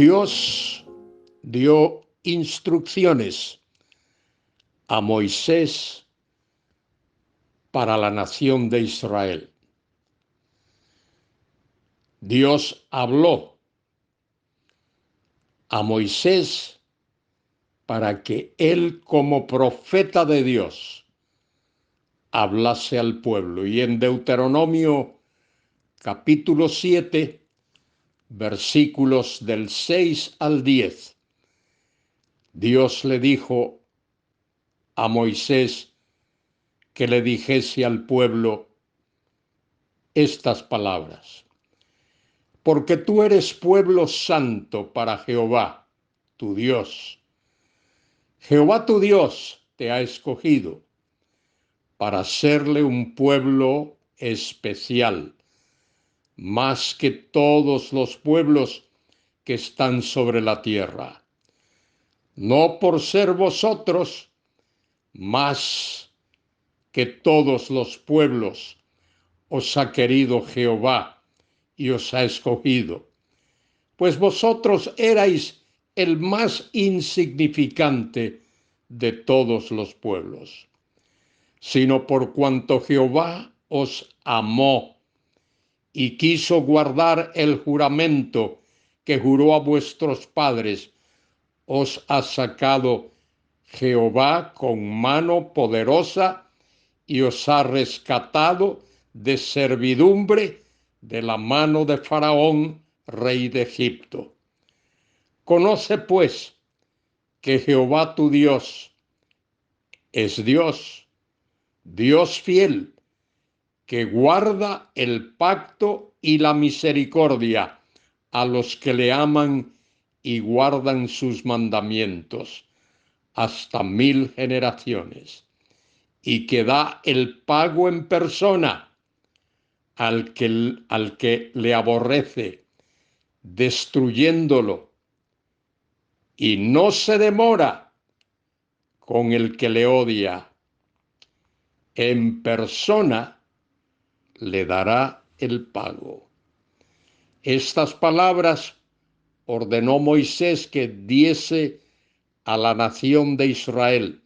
Dios dio instrucciones a Moisés para la nación de Israel. Dios habló a Moisés para que él, como profeta de Dios, hablase al pueblo. Y en Deuteronomio capítulo 7, versículos del 6 al 10, Dios le dijo a Moisés que le dijese al pueblo estas palabras: porque tú eres pueblo santo para Jehová, tu Dios. Jehová tu Dios te ha escogido para serle un pueblo especial, más que todos los pueblos que están sobre la tierra. No por ser vosotros más que todos los pueblos os ha querido Jehová y os ha escogido, pues vosotros erais el más insignificante de todos los pueblos, sino por cuanto Jehová os amó y quiso guardar el juramento que juró a vuestros padres, os ha sacado Jehová con mano poderosa y os ha rescatado de servidumbre de la mano de Faraón, rey de Egipto. Conoce pues que Jehová tu Dios es Dios, Dios fiel, que guarda el pacto y la misericordia a los que le aman y guardan sus mandamientos hasta 1000 generaciones, y que da el pago en persona al que le aborrece, destruyéndolo, y no se demora con el que le odia. En persona le dará el pago. Estas palabras ordenó Moisés que diese a la nación de Israel.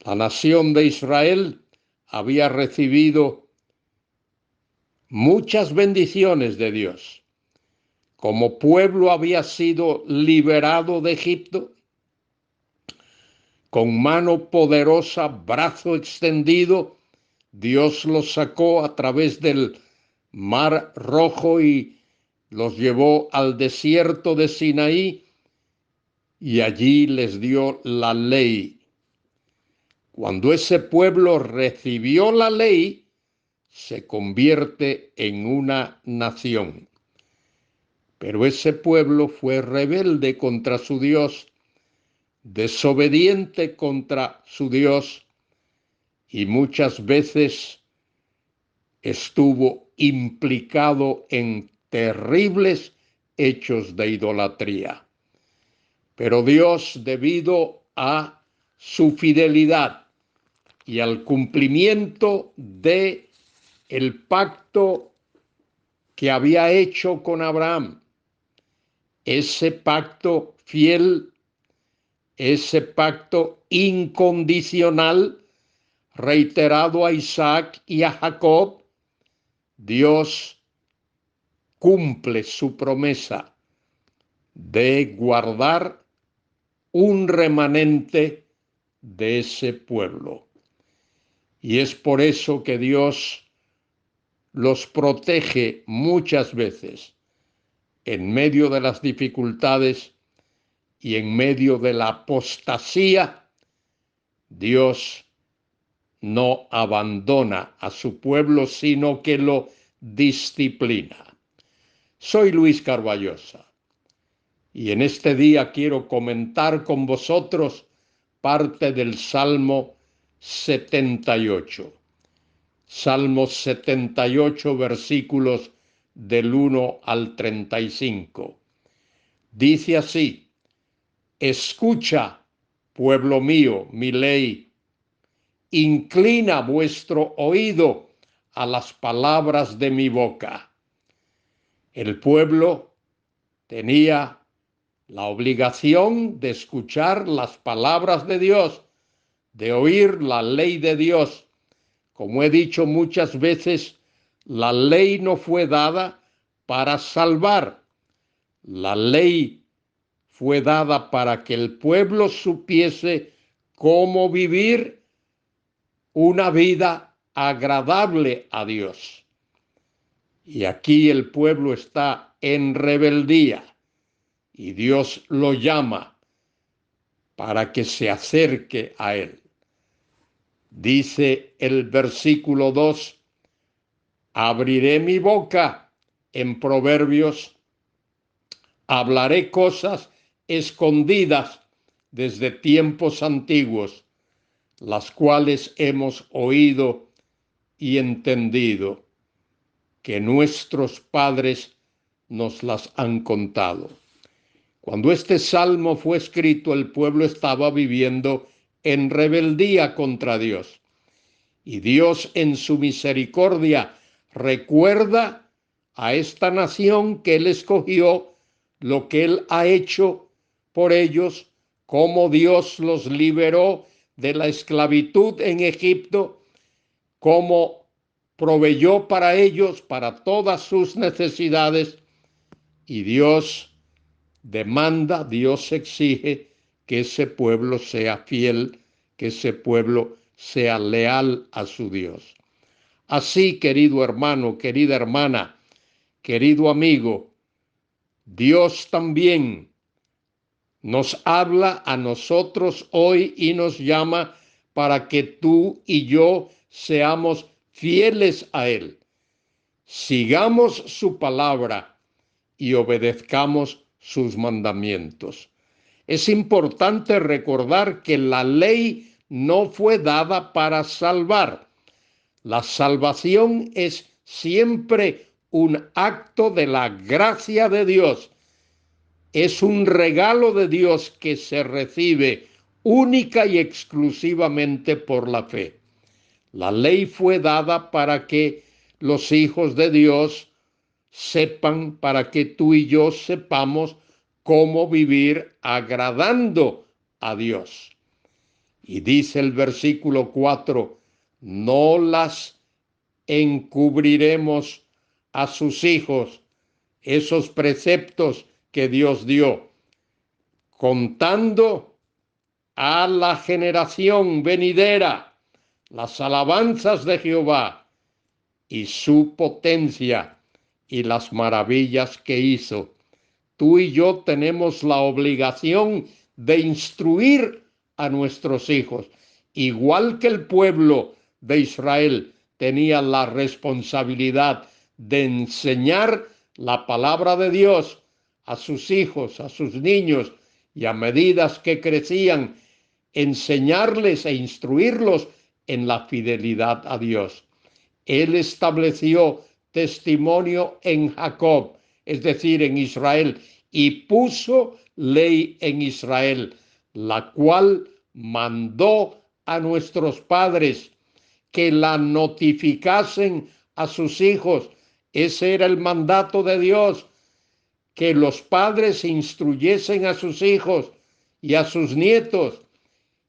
La nación de Israel había recibido muchas bendiciones de Dios. Como pueblo había sido liberado de Egipto, con mano poderosa, brazo extendido, Dios los sacó a través del Mar Rojo y los llevó al desierto de Sinaí, y allí les dio la ley. Cuando ese pueblo recibió la ley, se convierte en una nación. Pero ese pueblo fue rebelde contra su Dios, desobediente contra su Dios, y muchas veces estuvo implicado en terribles hechos de idolatría. Pero Dios, debido a su fidelidad y al cumplimiento de el pacto que había hecho con Abraham, ese pacto fiel, ese pacto incondicional, reiterado a Isaac y a Jacob, Dios cumple su promesa de guardar un remanente de ese pueblo. Y es por eso que Dios los protege muchas veces en medio de las dificultades y en medio de la apostasía. Dios no abandona a su pueblo, sino que lo disciplina. Soy Luis Carballosa y en este día quiero comentar con vosotros parte del Salmo 78. Salmo 78, versículos del 1 al 35. Dice así: escucha, pueblo mío, mi ley, inclina vuestro oído a las palabras de mi boca. El pueblo tenía la obligación de escuchar las palabras de Dios, de oír la ley de Dios. Como he dicho muchas veces, la ley no fue dada para salvar. La ley fue dada para que el pueblo supiese cómo vivir una vida agradable a Dios. Y aquí el pueblo está en rebeldía y Dios lo llama para que se acerque a él. Dice el versículo 2, abriré mi boca en Proverbios, hablaré cosas escondidas desde tiempos antiguos, las cuales hemos oído y entendido, que nuestros padres nos las han contado. Cuando este salmo fue escrito, el pueblo estaba viviendo en rebeldía contra Dios. Y Dios en su misericordia recuerda a esta nación que Él escogió, lo que Él ha hecho por ellos, cómo Dios los liberó de la esclavitud en Egipto, cómo proveyó para ellos, para todas sus necesidades, y Dios demanda, Dios exige que ese pueblo sea fiel, que ese pueblo sea leal a su Dios. Así, querido hermano, querida hermana, querido amigo, Dios también nos habla a nosotros hoy y nos llama para que tú y yo seamos fieles a Él. Sigamos su palabra y obedezcamos sus mandamientos. Es importante recordar que la ley no fue dada para salvar. La salvación es siempre un acto de la gracia de Dios. Es un regalo de Dios que se recibe única y exclusivamente por la fe. La ley fue dada para que los hijos de Dios sepan, para que tú y yo sepamos cómo vivir agradando a Dios. Y dice el versículo 4, no las encubriremos a sus hijos, esos preceptos que Dios dio, contando a la generación venidera las alabanzas de Jehová y su potencia y las maravillas que hizo. Tú y yo tenemos la obligación de instruir a nuestros hijos, igual que el pueblo de Israel tenía la responsabilidad de enseñar la palabra de Dios a sus hijos, a sus niños, y a medida que crecían, enseñarles e instruirlos en la fidelidad a Dios. Él estableció testimonio en Jacob, es decir, en Israel, y puso ley en Israel, la cual mandó a nuestros padres que la notificasen a sus hijos. Ese era el mandato de Dios, que los padres instruyesen a sus hijos y a sus nietos,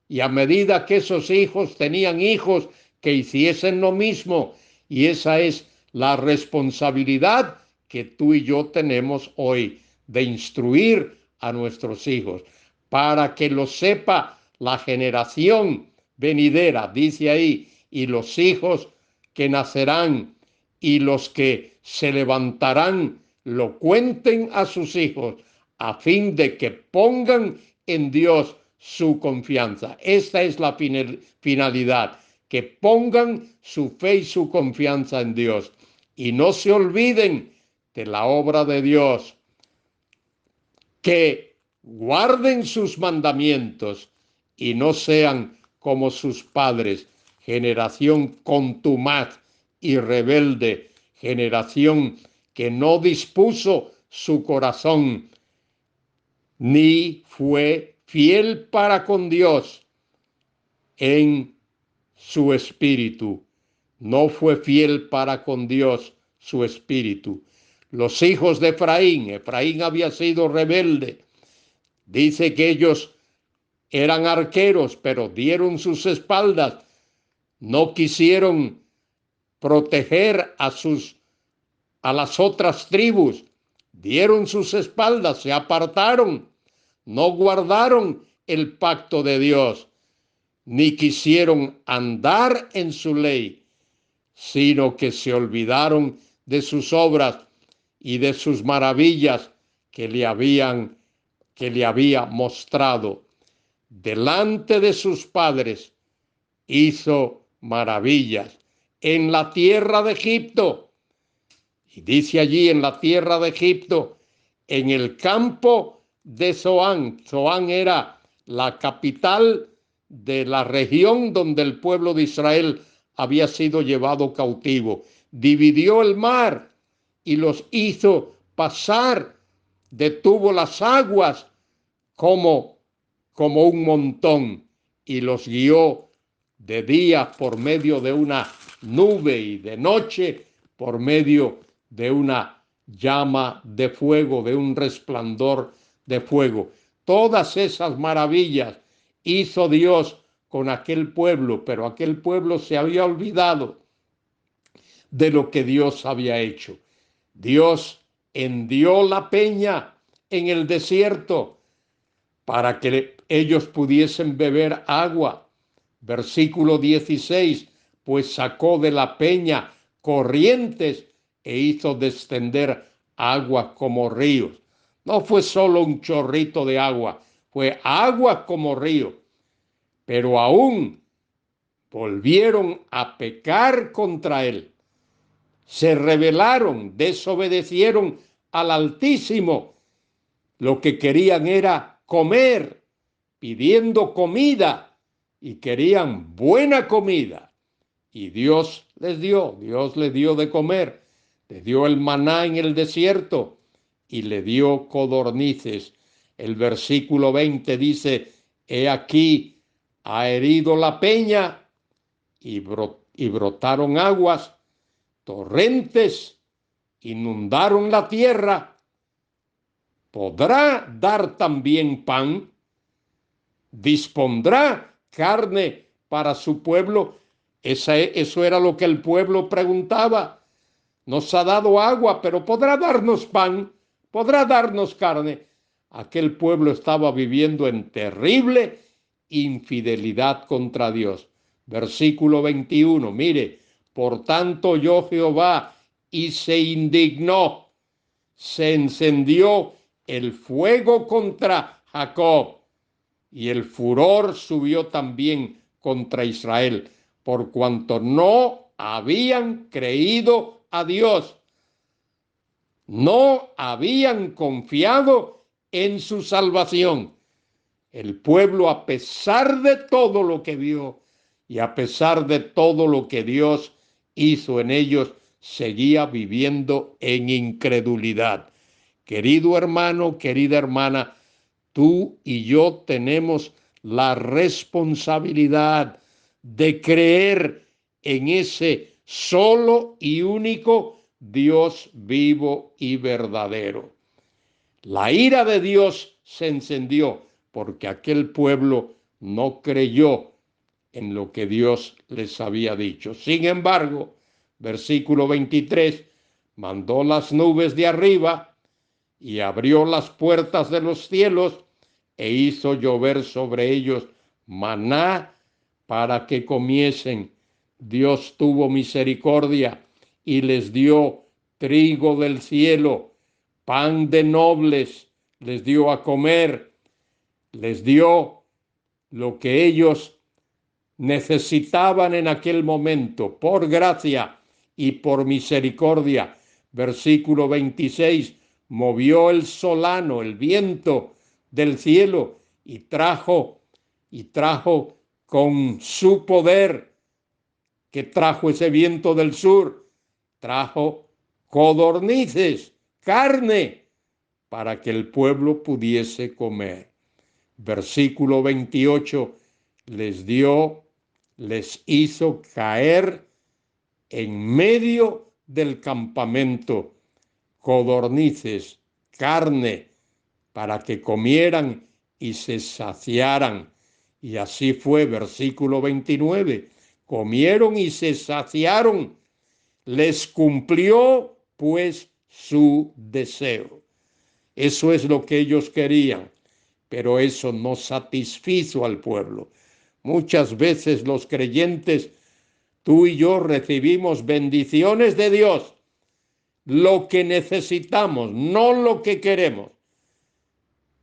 y a medida que esos hijos tenían hijos, que hiciesen lo mismo. Y esa es la responsabilidad que tú y yo tenemos hoy, de instruir a nuestros hijos, para que lo sepa la generación venidera, dice ahí, y los hijos que nacerán y los que se levantarán lo cuenten a sus hijos, a fin de que pongan en Dios su confianza. Esta es la finalidad, que pongan su fe y su confianza en Dios y no se olviden de la obra de Dios, que guarden sus mandamientos y no sean como sus padres, generación contumaz y rebelde, generación que no dispuso su corazón ni fue fiel para con Dios en su espíritu. No fue fiel para con Dios su espíritu. los hijos de Efraín. Efraín había sido rebelde. Dice que ellos eran arqueros, pero dieron sus espaldas. No quisieron proteger a las otras tribus. Dieron sus espaldas, se apartaron. No guardaron el pacto de Dios, ni quisieron andar en su ley, sino que se olvidaron de sus obras y de sus maravillas que le había mostrado. Delante de sus padres hizo maravillas en la tierra de Egipto. Y dice allí, en la tierra de Egipto, en el campo de Zoán. Zoán era la capital de la región donde el pueblo de Israel había sido llevado cautivo. Dividió el mar y los hizo pasar, detuvo las aguas como un montón y los guió de día por medio de una nube y de noche por medio de una llama de fuego, de un resplandor de fuego. Todas esas maravillas hizo Dios con aquel pueblo, pero aquel pueblo se había olvidado de lo que Dios había hecho. Dios hendió la peña en el desierto para que ellos pudiesen beber agua. Versículo 16, pues sacó de la peña corrientes e hizo descender agua como ríos. No fue solo un chorrito de agua, fue agua como río. Pero aún volvieron a pecar contra él. Se rebelaron, desobedecieron al Altísimo. Lo que querían era comer, pidiendo comida, y querían buena comida. Y Dios les dio de comer, les dio el maná en el desierto y le dio codornices. El versículo 20 dice, he aquí, ha herido la peña y brotaron aguas, torrentes inundaron la tierra. ¿Podrá dar también pan? ¿Dispondrá carne para su pueblo? Eso era lo que el pueblo preguntaba. Nos ha dado agua, pero ¿podrá darnos pan? ¿Podrá darnos carne? Aquel pueblo estaba viviendo en terrible infidelidad contra Dios. Versículo 21, mire, por tanto oyó Jehová y se indignó, se encendió el fuego contra Jacob y el furor subió también contra Israel, por cuanto no habían creído a Dios, no habían confiado en su salvación. El pueblo, a pesar de todo lo que vio y a pesar de todo lo que Dios hizo en ellos, seguía viviendo en incredulidad. Querido hermano, querida hermana, tú y yo tenemos la responsabilidad de creer en ese solo y único Dios vivo y verdadero. La ira de Dios se encendió porque aquel pueblo no creyó en lo que Dios les había dicho. Sin embargo, versículo 23, mandó las nubes de arriba y abrió las puertas de los cielos e hizo llover sobre ellos maná para que comiesen. Dios tuvo misericordia y les dio trigo del cielo, pan de nobles, les dio a comer, les dio lo que ellos necesitaban en aquel momento, por gracia y por misericordia. Versículo 26, movió el solano, el viento del cielo, y trajo con su poder, que trajo ese viento del sur, trajo codornices, carne, para que el pueblo pudiese comer. Versículo 28, les hizo caer en medio del campamento codornices, carne, para que comieran y se saciaran. Y así fue, versículo 29. Comieron y se saciaron. Les cumplió pues su deseo. Eso es lo que ellos querían, pero eso no satisfizo al pueblo. Muchas veces los creyentes, tú y yo, recibimos bendiciones de Dios, lo que necesitamos, no lo que queremos,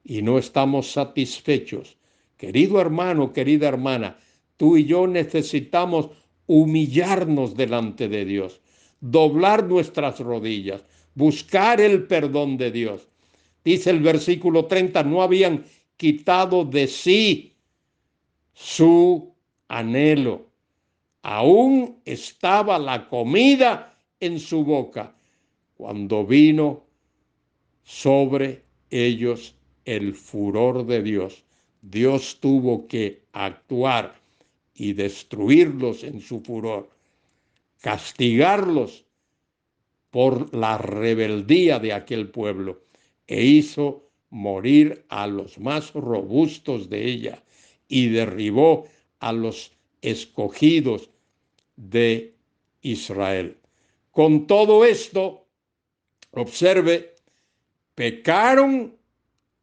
y no estamos satisfechos. Querido hermano, querida hermana, tú y yo necesitamos humillarnos delante de Dios, doblar nuestras rodillas, buscar el perdón de Dios. Dice el versículo 30, no habían quitado de sí su anhelo. Aún estaba la comida en su boca cuando vino sobre ellos el furor de Dios. Dios tuvo que actuar y destruirlos en su furor, castigarlos por la rebeldía de aquel pueblo, e hizo morir a los más robustos de ella y derribó a los escogidos de Israel. Con todo esto, observe, pecaron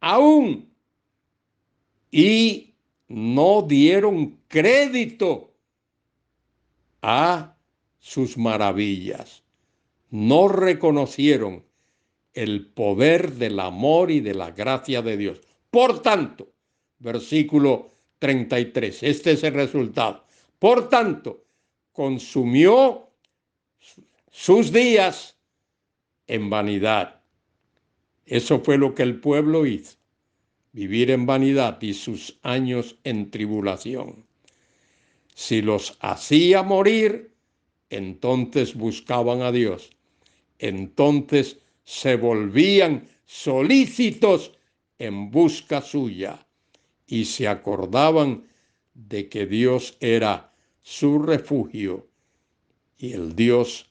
aún y no dieron crédito a sus maravillas. No reconocieron el poder del amor y de la gracia de Dios. Por tanto, versículo 33, este es el resultado. Por tanto, consumió sus días en vanidad. Eso fue lo que el pueblo hizo, vivir en vanidad y sus años en tribulación. Si los hacía morir, entonces buscaban a Dios. Entonces se volvían solícitos en busca suya y se acordaban de que Dios era su refugio y el Dios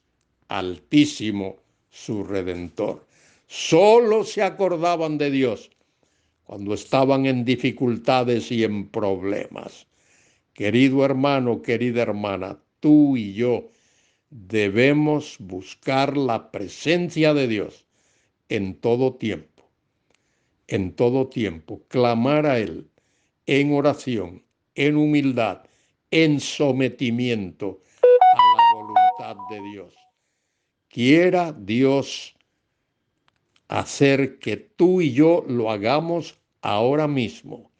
altísimo su redentor. Solo se acordaban de Dios cuando estaban en dificultades y en problemas. Querido hermano, querida hermana, tú y yo debemos buscar la presencia de Dios en todo tiempo, clamar a Él en oración, en humildad, en sometimiento a la voluntad de Dios. Quiera Dios hacer que tú y yo lo hagamos ahora mismo,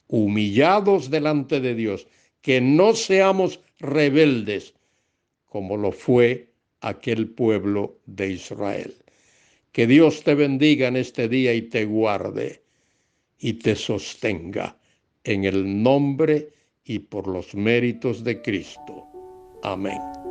humillados delante de Dios, que no seamos rebeldes como lo fue aquel pueblo de Israel. Que Dios te bendiga en este día y te guarde y te sostenga en el nombre y por los méritos de Cristo. Amén.